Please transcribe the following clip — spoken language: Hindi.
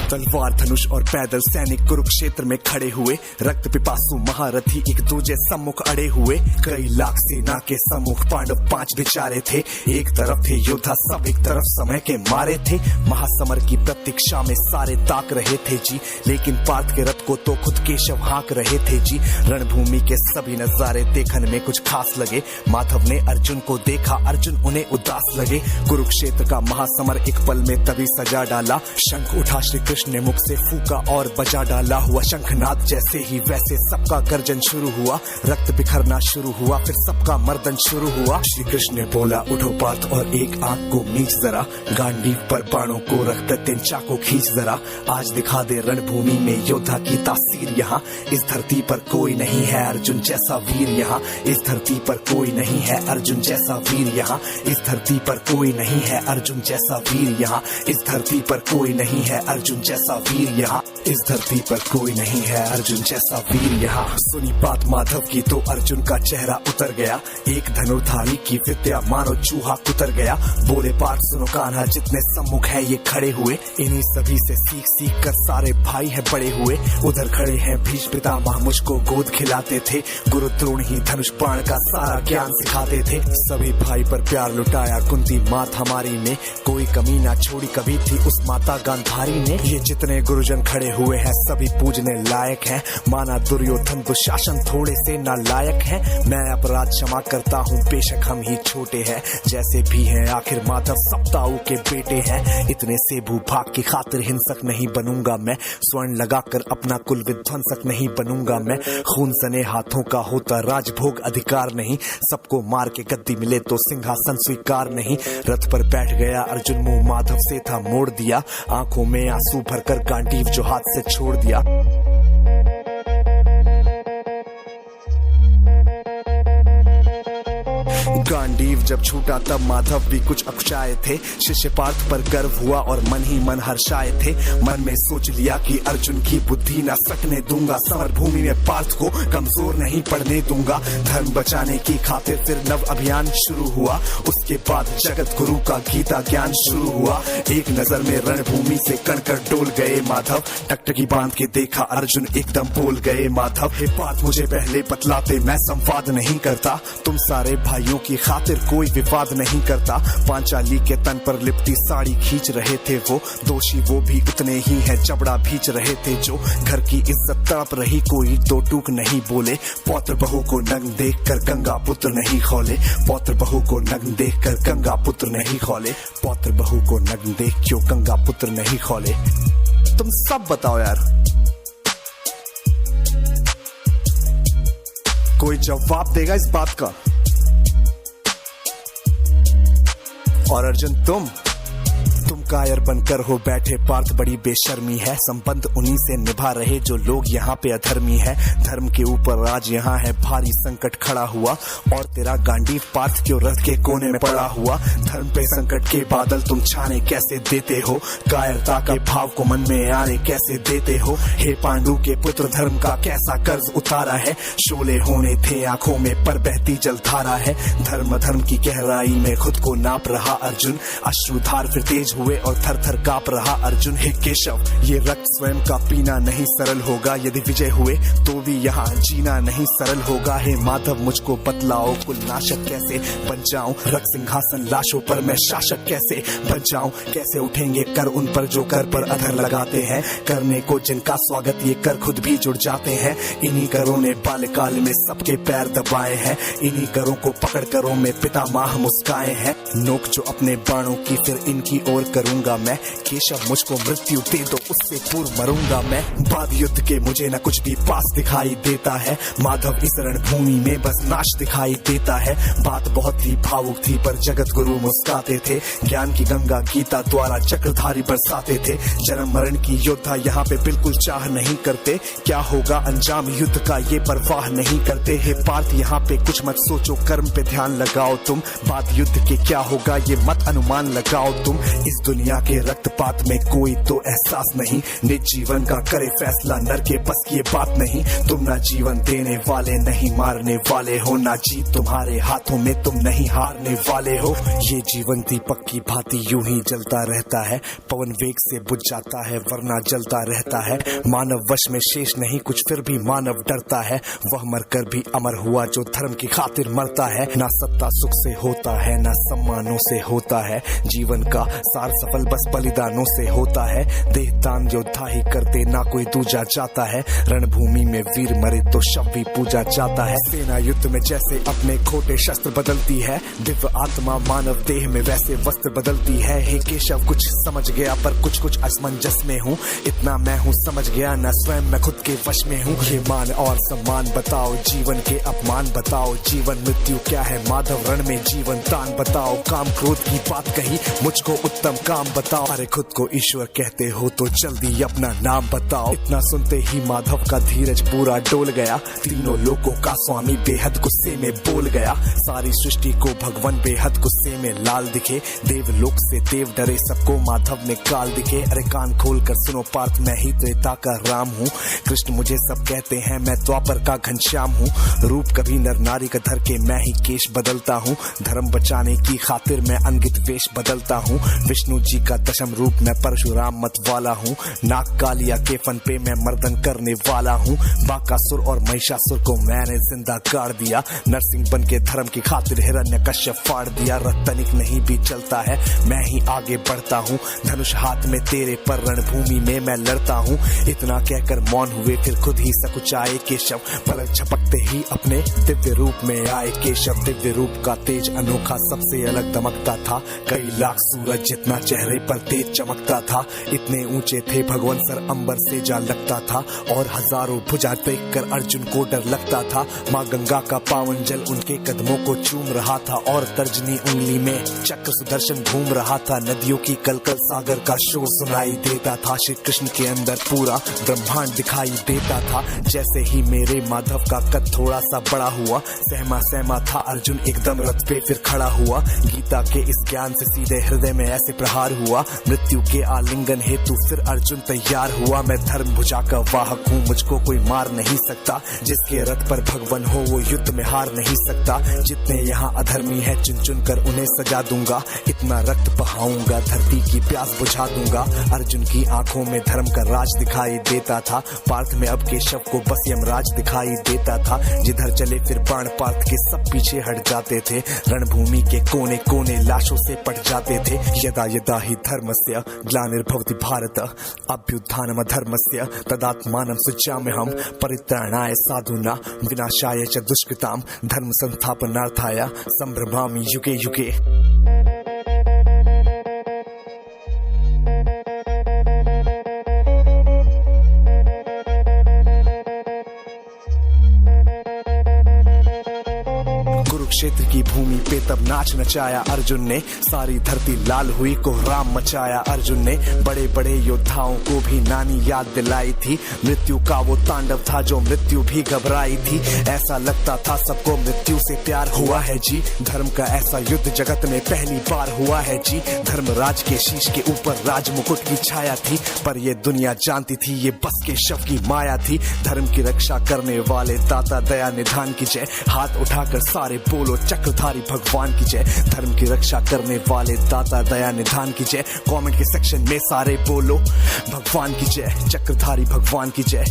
तलवार धनुष और पैदल सैनिक कुरुक्षेत्र में खड़े हुए, रक्त पिपासु महारथी एक दूजे सम्मुख अड़े हुए। कई लाख सेना के सम्मुख पांडव 5 बेचारे थे। एक तरफ थे योद्धा सब, एक तरफ समय के मारे थे। महासमर की प्रतीक्षा में सारे ताक रहे थे जी, लेकिन पार्थ के रथ को तो खुद केशव हाँक रहे थे जी। रणभूमि के सभी नजारे देखने में कुछ खास लगे। माधव ने अर्जुन को देखा, अर्जुन उन्हें उदास लगे। कुरुक्षेत्र का महासमर एक पल में तभी सजा डाला। शंख उठा श्री कृष्ण ने मुख से फूका और बजा डाला। हुआ शंखनाद जैसे ही वैसे सबका गर्जन शुरू हुआ। रक्त बिखरना शुरू हुआ, फिर सबका मर्दन शुरू हुआ। श्री कृष्ण ने बोला, उठो पार्थ और एक आंख को मीच जरा, गांडीव पर बाणों को रख प्रत्येक चाको खींच जरा। आज दिखा दे रणभूमि में योद्धा की तासीर यहाँ। इस धरती पर कोई नहीं है अर्जुन जैसा वीर यहाँ। इस धरती पर कोई नहीं है अर्जुन जैसा वीर यहाँ। इस धरती पर कोई नहीं है अर्जुन जैसा वीर यहाँ। इस धरती पर कोई नहीं है अर्जुन जैसा वीर यहाँ। इस धरती पर कोई नहीं है अर्जुन जैसा वीर यहाँ। सुनी बात माधव की तो अर्जुन का चेहरा उतर गया। एक धनुर्धारी की विद्या मानो चूहा कुतर गया। बोले पार्थ सुनो कान्हा, जितने सम्मुख है ये खड़े हुए, इन्हीं सभी से सीख सीख कर सारे भाई है बड़े हुए। उधर खड़े हैं भीष्म पितामह, मुझको गोद खिलाते थे। गुरु द्रोण ही धनुष बाण का सारा ज्ञान सिखाते थे। सभी भाई पर प्यार लुटाया कुंती मात हमारी ने, कोई कमी ना छोड़ी कभी थी उस माता गांधारी ने। ये जितने गुरुजन खड़े हुए हैं सभी पूजने लायक हैं। माना दुर्योधन दुशासन थोड़े से नालायक हैं। मैं अपराध क्षमा करता हूँ बेशक हम ही छोटे हैं, जैसे भी हैं आखिर माधव सप्ताऊ के बेटे हैं। इतने से भूभाग की खातिर हिंसक नहीं बनूंगा मैं, स्वर्ण लगाकर अपना कुल विध्वंसक नहीं बनूंगा मैं। खून सने हाथों का होता राजभोग अधिकार नहीं, सबको मार के गद्दी मिले तो सिंहासन स्वीकार नहीं। रथ पर बैठ गया अर्जुन, मुंह माधव से था मोड़ दिया। आंखों में आंसू भरकर गांडीव जो हाथ से छोड़ दिया। गांडीव जब छूटा तब माधव भी कुछ अकुचाए थे। शिष्य पार्थ पर गर्व हुआ और मन ही मन हर्षाए थे। मन में सोच लिया कि अर्जुन की बुद्धि न सकने दूंगा। समर भूमि में पार्थ को कमजोर नहीं पड़ने दूंगा। धर्म बचाने की खातिर फिर नव अभियान शुरू हुआ। उसके बाद जगत गुरु का गीता ज्ञान शुरू हुआ। एक नजर में रणभूमि से कणकर डोल गए माधव। टकटकी बांध के देखा अर्जुन एकदम बोल गए माधव, हे पार्थ मुझे पहले बतलाते, मैं संवाद नहीं करता। तुम सारे भाइयों की खातिर कोई विवाद नहीं करता। पांचाली के तन पर लिपटी साड़ी खींच रहे थे वो, दोषी वो भी उतने ही हैं, जबड़ा भींच रहे थे जो। घर की इज्जत तड़प रही, कोई दो टूक नहीं बोले। पौत्र बहू को नग्न देखकर गंगा पुत्र नहीं खौले। पौत्र बहू को नग्न देखकर गंगा पुत्र नहीं खौले। पौत्र बहू को नग्न देख क्यों गंगा पुत्र नहीं खौले। तुम सब बताओ यार, कोई जवाब देगा इस बात का? और अर्जुन तुम कायर बनकर हो बैठे पार्थ, बड़ी बेशर्मी है। संबंध उन्हीं से निभा रहे जो लोग यहाँ पे अधर्मी है। धर्म के ऊपर आज यहाँ है भारी संकट खड़ा हुआ, और तेरा गांडीव पार्थ क्यों रथ के कोने में पड़ा हुआ। धर्म पे संकट के बादल तुम छाने कैसे देते हो, कायरता के भाव को मन में आने कैसे देते हो। हे पांडु के पुत्र, धर्म का कैसा कर्ज उतारा है। शोले होने थे आंखों में पर बहती जलधारा है। धर्म धर्म की गहराई में खुद को नाप रहा अर्जुन। अश्रुधार फिर तेज हुए और थर थर कांप रहा अर्जुन। हे केशव, ये रक्त स्वयं का पीना नहीं सरल होगा। यदि विजय हुए तो भी यहाँ जीना नहीं सरल होगा। हे माधव मुझको बतलाओ, कुल नाशक कैसे बन जाऊं। रक्त सिंहासन लाशों पर मैं शासक कैसे बन जाऊं। कैसे उठेंगे कर उन पर जो कर पर अधर लगाते हैं। करने को जिनका स्वागत ये कर खुद भी जुड़ जाते हैं। इन्हीं करों ने बाल्यकाल में सबके पैर दबाए हैं। इन्हीं करों को पकड़ करों में पितामह मुस्काए हैं। नोक जो अपने बाणों की फिर इनकी ओर करूंगा मैं। केशव मुझको मृत्यु दे दो, उससे पूर्व मरूंगा मैं। बाद युद्ध के मुझे न कुछ भी पास दिखाई देता है। माधव इस रणभूमि में बस नाश दिखाई देता है। बात बहुत ही भावुक थी पर जगत गुरु मुस्काते थे। ज्ञान की गंगा गीता द्वारा चक्रधारी बरसाते थे। जन्म मरण की योद्धा यहाँ पे बिल्कुल चाह नहीं करते। क्या होगा अंजाम युद्ध का ये परवाह नहीं करते। हे पार्थ यहाँ पे कुछ मत सोचो, कर्म पे ध्यान लगाओ तुम। बाद युद्ध के क्या होगा ये मत अनुमान लगाओ तुम। इस दुनिया के रक्तपात में कोई तो एहसास नहीं, निज जीवन का करे फैसला नर के बस की ये बात नहीं। तुम ना जीवन देने वाले नहीं मारने वाले हो, ना जीत तुम्हारे हाथों में तुम नहीं हारने वाले हो। ये जीवन दीपक की भांति यूं ही जलता रहता है, पवन वेग से बुझ जाता है वरना जलता रहता है। मानव वश में शेष नहीं कुछ फिर भी मानव डरता है, वह मरकर भी अमर हुआ जो धर्म की खातिर मरता है। ना सत्ता सुख से होता है ना सम्मानों से होता है, जीवन का सार सफल बस बलिदानों से होता है। देहदान योद्धा ही करते ना कोई दूजा जाता है, रणभूमि में वीर मरे तो शव भी पूजा जाता है। सेना युद्ध में जैसे अपने खोटे शस्त्र बदलती है, दिव्य आत्मा मानव देह में वैसे वस्त्र बदलती है। हे केशव कुछ समझ गया पर कुछ कुछ असमंजस में हूँ, इतना मैं हूँ समझ गया न स्वयं मैं खुद के वश में हूँ। ये मान और सम्मान बताओ, जीवन के अपमान बताओ, जीवन मृत्यु क्या है माधव रण में जीवन दान बताओ। काम क्रोध की बात कही मुझको उत्तम काम बताओ, अरे खुद को ईश्वर कहते हो तो जल्दी अपना नाम बताओ। इतना सुनते ही माधव का धीरज पूरा डोल गया, तीनों लोगों का स्वामी बेहद गुस्से में बोल गया। सारी सृष्टि को भगवान बेहद गुस्से में लाल दिखे, देवलोक से देव डरे सबको माधव में काल दिखे। अरे कान खोल कर सुनो पार्थ मैं ही त्रेता का राम हूँ, कृष्ण मुझे सब कहते हैं मैं द्वापर का घनश्याम हूँ। रूप कभी नर नारी का धर के मैं ही केश बदलता हूँ, धर्म बचाने की खातिर मैं अनगित वेश बदलता हूँ। विष्णु जी का दशम रूप मैं परशुराम मत वाला हूँ, नाग कालिया के फन पे मैं मर्दन करने वाला हूँ। बाकासुर और महिषासुर को मैंने जिंदा गाड़ दिया, नरसिंह बन के धर्म की खातिर हिरण्यकश्यप फाड़ दिया। रतनिक नहीं भी चलता है मैं ही आगे बढ़ता हूँ, धनुष हाथ में तेरे पर रणभूमि में मैं लड़ता हूँ। इतना कहकर मौन हुए फिर खुद ही सकुचाए केशव, पलक झपकते ही अपने दिव्य रूप में आए केशव। दिव्य रूप का तेज अनोखा सबसे अलग दमकता था, कई लाख सूरज जितना चेहरे पर तेज चमकता था। इतने ऊंचे थे भगवान सर अंबर से जा लगता था, और हजारों भुजा देख कर अर्जुन को डर लगता था। माँ गंगा का पावन जल उनके कदमों को चूम रहा था, और तर्जनी उंगली में चक्र सुदर्शन घूम रहा था। नदियों की कलकल सागर का शोर सुनाई देता था, श्री कृष्ण के अंदर पूरा ब्रह्मांड दिखाई देता था। जैसे ही मेरे माधव का कद थोड़ा सा बड़ा हुआ, सहमा सहमा था अर्जुन एकदम रथ पे फिर खड़ा हुआ। गीता के इस ज्ञान से सीधे हृदय में ऐसे प्रहार हुआ, मृत्यु के आलिंगन हेतु फिर अर्जुन तैयार हुआ। मैं धर्म भुजा का वाहक हूँ, मुझको कोई मार नहीं सकता, जिसके रथ पर भगवान हो वो युद्ध में हार नहीं सकता। जितने यहाँ अधर्मी है चुन चुन कर उन्हें सजा दूंगा, इतना रक्त बहाऊंगा धरती की प्यास बुझा दूंगा। अर्जुन की आंखों में धर्म का राज दिखाई देता था, पार्थ में अब केशव को बस यमराज दिखाई देता था। जिधर चले फिर बाण पार्थ के सब पीछे हट जाते थे, रणभूमि के कोने कोने लाशों से पट जाते थे। यदा यदा ही धर्मस्य ग्लानिर्भवति भारत अभ्युत्थानम धर्मस्य तदात्मानं सृजाम्यहम् परित्राणाय साधूनां विनाशाय च दुष्कृतां धर्म संस्थापनार्थाय संभ्रमामि युगे युगे। कुरुक्षेत्र की भूमि पे तब नाच नचाया अर्जुन ने, सारी धरती लाल हुई कोहराम मचाया अर्जुन ने। बड़े बड़े योद्धाओं को भी नानी याद दिलाई थी, मृत्यु का वो तांडव था जो मृत्यु भी घबराई थी। ऐसा लगता था सबको मृत्यु से प्यार हुआ है जी, धर्म का ऐसा युद्ध जगत में पहली बार हुआ है जी। धर्मराज के शीश के ऊपर राज मुकुट की छाया थी, पर ये दुनिया जानती थी ये बस के शव की माया थी। धर्म की रक्षा करने वाले दाता दया निधान की जय, हाथ उठाकर सारे बोलो चक्रधारी भगवान की जय। धर्म की रक्षा करने वाले दाता दया निधान की जय, कमेंट के सेक्शन में सारे बोलो भगवान की जय, चक्रधारी भगवान की जय।